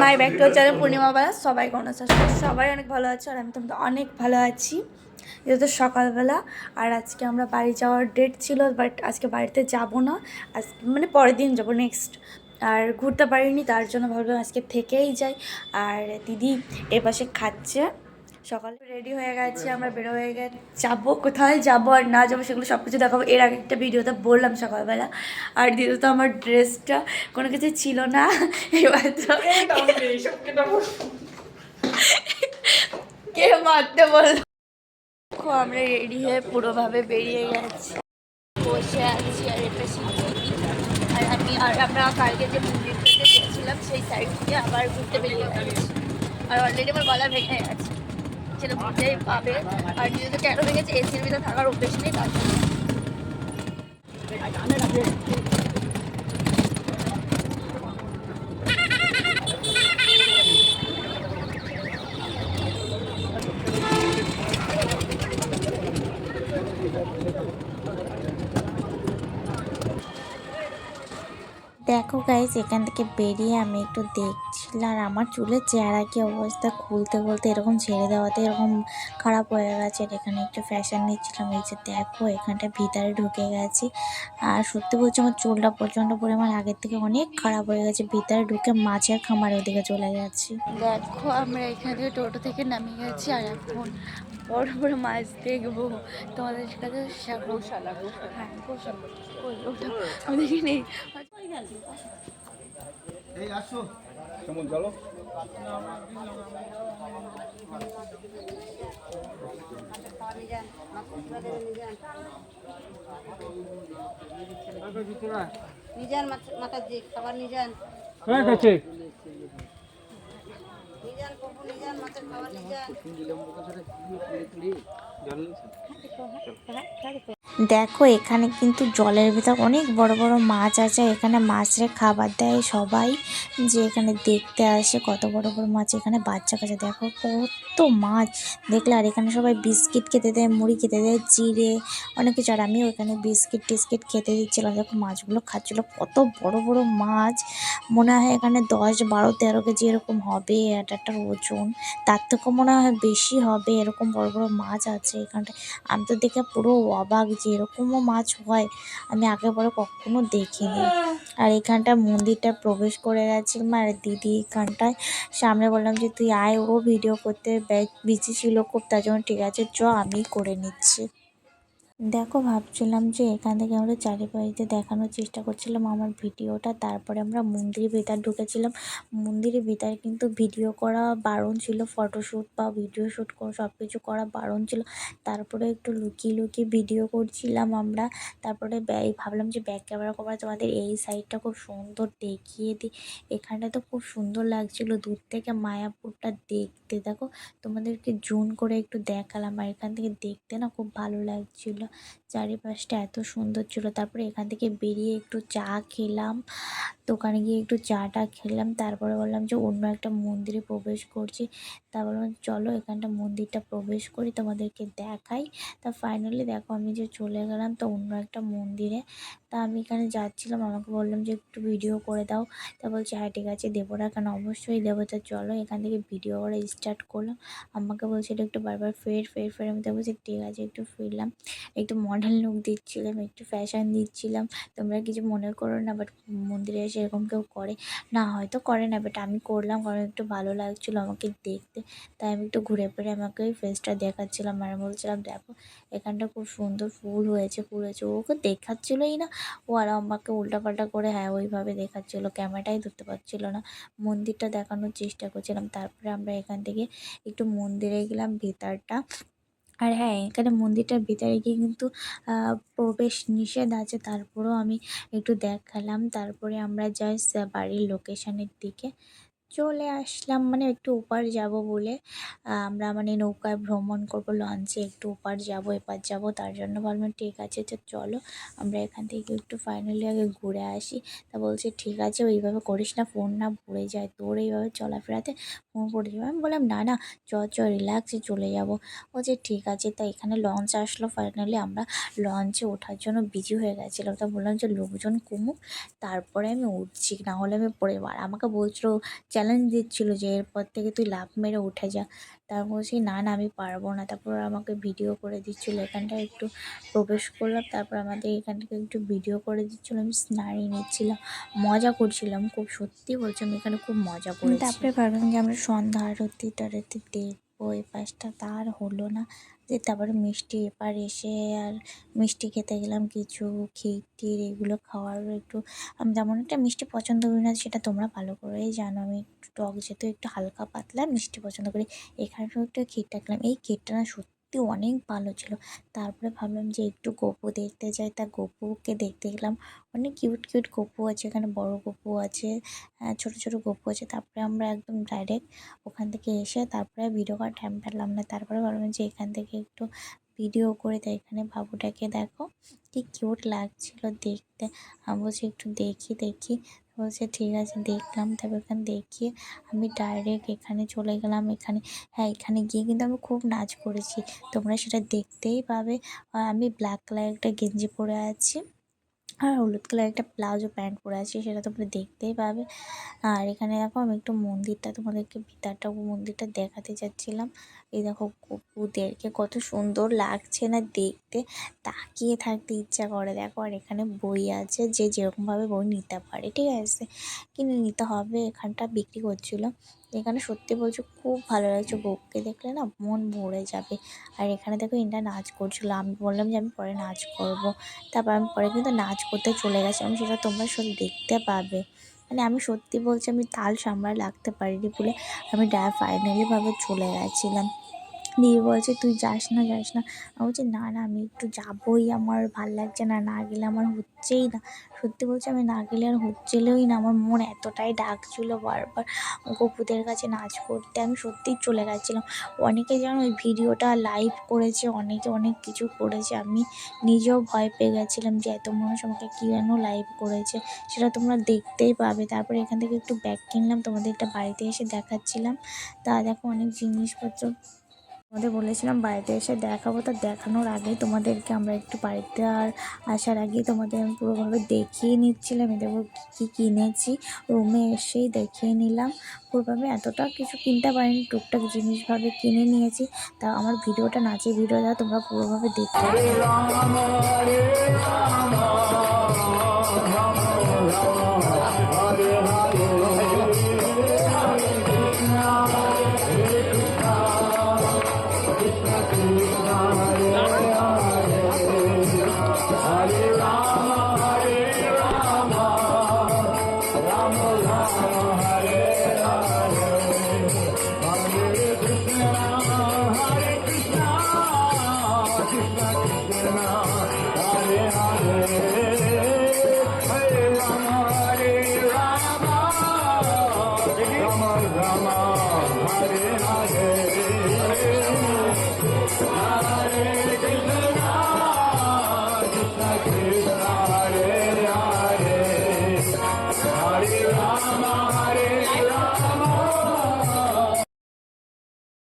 My back to channel পূর্ণিমা বালা। সবাই কেমন আছো? সবাই অনেক ভালো আছে আর আমি তো অনেক ভালো আছি। এটা তো সকালবেলা আর আজকে আমরা বাড়ি যাওয়ার ডেট ছিল, বাট আজকে বাড়িতে যাব না, আজকে মানে পরের দিন যাবো নেক্সট। আর ঘুরতে পারিনি, তার জন্য ভাবলাম আজকে থেকেই যাই। আর দিদি এ পাশে খাচ্ছে। সকালে রেডি হয়ে গেছে, আমরা বেরো হয়ে গেছে, যাবো কোথায় যাবো আর না যাবো সেগুলো সব কিছু দেখাবো। এর আগে একটা ভিডিওতে বললাম সকালবেলা। আর দিদি তো আমার ড্রেসটা কোনো কিছু ছিল না, এবার তো কে মারতে বললো। দেখো আমরা রেডি হয়ে পুরোভাবে বেরিয়ে গেছি, বসে আছি। আর এটা দিদি আর আমি, আর আমরা কালকে যে মন্দিরটাতে গিয়েছিলাম সেই সাইড দিয়ে আবার ঘুরতে বেরিয়ে গেছি। আর অলরেডি আমার গলা ভেঙে গেছে, সেটা বুঝতেই পাবে। আর দিদি তো কেন ভেঙেছে, এসির ভিতরে থাকার অভ্যেস নেই তার জন্য। দেখো গাইস, এখান থেকে বেরিয়ে আমি একটু দেখছিলাম আর আমার চুলের চেহারা কি অবস্থা, খুলতে খুলতে এরকম ছেড়ে দেওয়াতে এরকম খারাপ হয়ে গেছে। আর এখানে একটু ফ্যাশন নিচ্ছিলাম। এই যে দেখো এখানটা ভিতরে ঢুকে গেছি আর সত্যি বলছি আমার চুলটা প্রচণ্ড পরিমাণ আগের থেকে অনেক খারাপ হয়ে গেছে। ভিতরে ঢুকে মাছের খামার ওদিকে চলে যাচ্ছি। দেখো আমরা এখানে টোটো থেকে নামিয়ে গেছি আর এখন বড় বড় মাছ দেখবো। তোমাদের কাছে গৌশালা, হ্যাঁ গৌশালা, ওই ওটা আমি দেখিনি। এই আসো কেমন চলো নিজান মাথা দিয়ে খাবার নিজান হ্যাঁ কাছে নিজান প্রভু নিজান মাথা খাবার নিজান। দেখো এখানে কিন্তু জলের ভিতর অনেক বড় বড় মাছ আছে। এখানে মাছের খাবার দেয় সবাই, যে এখানে দেখতে আসে কত বড় বড় মাছ। এখানে বাচ্চা কাচ্চা দেখো কত মাছ দেখলে। আর এখানে সবাই বিস্কিট খেতে দেয়, মুড়ি খেতে দেয়, জিরে অনেক কিছু। আর আমিও এখানে বিস্কিট টিস্কিট খেতে দিচ্ছিলাম। দেখো মাছগুলো খাচ্ছিলো, কত বড় বড় মাছ। মনে হয় এখানে 10, 12, 13 কেজি এরকম হবে একটা ওজন। তার থেকেও মনে হয় বেশি হবে, এরকম বড় বড় মাছ আছে এখানটায়। আমি তো দেখে পুরো অবাক যে এরকমও মাছ হয়, আমি আগে পরে কখনো দেখিনি। আর এখানটা মন্দিরটা প্রবেশ করে গেছিলাম আর দিদি এখানটায় সামনে বললাম যে তুই আয়, ও ভিডিও করতে বিজি ছিল খুব, তার জন্য ঠিক আছে চ আমি করে নিচ্ছি। দেখো ভাবছিলাম যে এখান থেকে আমরা চারিপাশে দেখানোর চেষ্টা করছিলাম আমার ভিডিওটা। তারপরে আমরা মন্দিরের ভিতর ঢুকেছিলাম। মন্দিরের ভিতরে কিন্তু ভিডিও করা বারণ ছিল, ফটোশ্যুট বা ভিডিও শ্যুট সব কিছু করা বারণ ছিল। তারপরে একটু লুকিয়ে লুকিয়ে ভিডিও করছিলাম আমরা। তারপরে ভাবলাম যে ব্যাক ক্যামেরা করা তোমাদের এই সাইডটা খুব সুন্দর দেখিয়ে দিই। এখানটা তো খুব সুন্দর লাগছিল দূর থেকে মায়াপুরটা দেখতে। দেখো তোমাদেরকে জুম করে একটু দেখালাম। আর এখান থেকে দেখতে না খুব ভালো লাগছিল, চারিপাশটা এত সুন্দর ছিল। তারপরে এখান থেকে বেরিয়ে একটু চা খেলাম, দোকানে গিয়ে একটু চাটা খেলাম। তারপরে বললাম যে অন্য একটা মন্দিরে প্রবেশ করছি। তারপর বললাম চলো এখানটা মন্দিরটা প্রবেশ করি, তোমাদেরকে দেখাই। তা ফাইনালি দেখো আমি যে চলে গেলাম তো অন্য একটা মন্দিরে। তা আমি এখানে যাচ্ছিলাম, আমাকে বললাম যে একটু ভিডিও করে দাও। তা বলছে হ্যাঁ ঠিক আছে দেবো না কেন, অবশ্যই দেবো। তা চলো এখান থেকে ভিডিও করা স্টার্ট করলাম। আমাকে বলছিল একটু বারবার ফের ফের ফের, আমি তো বলছি ঠিক আছে একটু ফিরলাম। একটু মডেল লুক দিচ্ছিলাম, একটু ফ্যাশন দিচ্ছিলাম। তোমরা কিছু মনে করো না, বাট মন্দিরে এসে এরকম কেউ করে না, হয়তো করে না, বাট আমি করলাম কারণ একটু ভালো লাগছিলো আমাকে দেখতে। তাই আমি একটু ঘুরে ফিরে আমাকে ওই ফেসটা দেখাচ্ছিলাম আর বলছিলাম দেখো এখানটা খুব সুন্দর ফুল হয়েছে ফুল হয়েছে। ওকে দেখাচ্ছিলোই না, ও আর আমাকে উল্টাপাল্টা করে হ্যাঁ ওইভাবে দেখাচ্ছিলো, ক্যামেরাটাই ধরতে পারছিলো না। মন্দিরটা দেখানোর চেষ্টা করছিলাম। তারপরে আমরা এখান থেকে একটু মন্দিরে গেলাম ভিতরটা। আর হ্যাঁ এখানে মন্দিরটার ভিতরে গিয়ে কিন্তু প্রবেশ নিষেধ আছে, তারপরেও আমি একটু দেখালাম। তারপরে আমরা জাস্ট বাড়ির লোকেশনের দিকে চলে আসলাম, মানে একটু ওপার যাব বলে। আমরা মানে নৌকায় ভ্রমণ করবো, লঞ্চে একটু ওপার যাব এপার যাব, তার জন্য ভাবলাম ঠিক আছে তো চলো আমরা এখান থেকে একটু ফাইনালি আগে ঘুরে আসি। তা বলছে ঠিক আছে ওইভাবে করিস না, ফোন না পড়ে যায় তোর এইভাবে চলাফেরাতে, ফোন পড়ে যাবে। আমি বললাম না না চ চ রিল্যাক্সে চলে যাব। ও যে ঠিক আছে। তা এখানে লঞ্চ আসলো, ফাইনালি আমরা লঞ্চে ওঠার জন্য বিজি হয়ে গেছিলাম। তা বললাম যে লোকজন কমুক তারপরে আমি উঠছি, না হলে আমি পড়ে। আর আমাকে বলছিল চ্যালেঞ্জ দিচ্ছিলো যে এরপর থেকে তুই লাফ মেরে উঠে যা। তারপর বলছি না না আমি পারবো না। তারপর আমাকে ভিডিও করে দিচ্ছিলো, এখানটায় একটু প্রবেশ করলাম, তারপর আমাদের এখান থেকে একটু ভিডিও করে দিচ্ছিলো, আমি স্নারি নিচ্ছিলাম, মজা করছিলাম খুব, সত্যি বলছি আমি এখানে খুব মজা করেছি। তারপরে ভাবলাম যে আমরা সন্ধ্যা আরতি টারতি দেখবো, এই পাশটা তার হলো না। যে তারপরে মিষ্টি এপার এসে আর মিষ্টি খেতে গেলাম, কিছু ক্ষীর টির এগুলো খাওয়ার একটু, আমি তেমন একটা মিষ্টি পছন্দ করি না, সেটা তোমরা ভালো করেই জানো। আমি একটু টক যেহেতু একটু হালকা পাতলা মিষ্টি পছন্দ করি। এখানেও একটু ক্ষীরটা খেলাম, এই ক্ষীরটা না সত্যি অনেক ভালো ছিল। তারপরে ভাবলাম যে একটু গপু দেখতে যাই, তা গপুকে দেখতে গেলাম। অনেক কিউট কিউট গপু আছে এখানে, বড় গপু আছে, ছোট ছোট গপু আছে। তারপরে আমরা একদম ডাইরেক্ট ওখান থেকে এসে তারপরে ভিডিও করার টাইম পেলাম না, তারপরে ভাবলাম যে এখান থেকে একটু ভিডিও করে তাই এখানে বাবুটাকে দেখো কি কিউট লাগছিল দেখতে। আমি বলছি একটু দেখি দেখি, বলছে ঠিক আছে দেখলাম। তারপর এখানে দেখিয়ে আমি ডাইরেক্ট এখানে চলে গেলাম। এখানে হ্যাঁ, এখানে গিয়ে কিন্তু আমি খুব নাচ করেছি, তোমরা সেটা দেখতেই পাবে। আমি ব্ল্যাক কালার একটা গেঞ্জি পরে আছি আর হলুদ কালার একটা প্লাজো প্যান্ট পরে আছি, সেটা তোমরা দেখতেই পাবে। আর এখানে দেখো আমি একটু মন্দিরটা তোমাদেরকে ভিতরটা মন্দিরটা দেখাতে যাচ্ছিলাম। এই দেখো কুকুরদেরকে কত সুন্দর লাগছে না দেখতে, তাকিয়ে থাকতে ইচ্ছা করে। দেখো আর এখানে বই আছে, যে যেরকমভাবে বই নিতে পারে, ঠিক আছে, কিনে নিতে হবে। এখানটা বিক্রি করছিলো এখানে, সত্যি বলছো খুব ভালো লাগছে, বউকে দেখলে না মন ভরে যাবে। আর এখানে দেখো ইন্টা নাচ করছিলো, আমি বললাম যে আমি পরে নাচ করব। তারপর আমি পরে কিন্তু নাচ করতে চলে গেছিলাম, সেটা তোমরা সব দেখতে পাবে। মানে আমি সত্যি বলছি আমি তাল সামলায় রাখতে পারিনি বলে আমি ফাইনালিভাবে চলে গেছিলাম। দিয়ে বলছে তুই যাস না যাস না, আমি বলছি না না আমি একটু যাবোই, আমার ভাল লাগছে না, না গেলে আমার হচ্ছেই না। সত্যি বলছি আমি না গেলে আর হচ্ছিলই না, আমার মন এতটাই ডাকছিলো বারবার গপুদের কাছে নাচ করতে, আমি সত্যিই চলে গেছিলাম। অনেকে যেন ওই ভিডিওটা লাইভ করেছে, অনেকে অনেক কিছু করেছে, আমি নিজেও ভয় পেয়ে গেছিলাম যে এত মানুষ আমাকে কী যেন লাইভ করেছে, সেটা তোমরা দেখতেই পাবে। তারপরে এখান থেকে একটু ব্যাগ কিনলাম, তোমাদের এটা বাড়িতে এসে দেখাচ্ছিলাম। তা দেখো অনেক জিনিসপত্র তোমাদের বলেছিলাম বাড়িতে এসে দেখাবো, তা দেখানোর আগেই তোমাদেরকে আমরা একটু বাড়িতে আসার আগেই তোমাদের আমি পুরোভাবে দেখিয়ে নিচ্ছিলাম। এ দেখো কী কিনেছি, রুমে এসেই দেখিয়ে নিলাম পুরোভাবে। এতটা কিছু কিনতে পারিনি, টুকটাক জিনিসভাবে কিনে নিয়েছি। তা আমার ভিডিওটা নাচের ভিডিওটা তোমরা পুরোভাবে দেখতে Rama Rama Hare Hare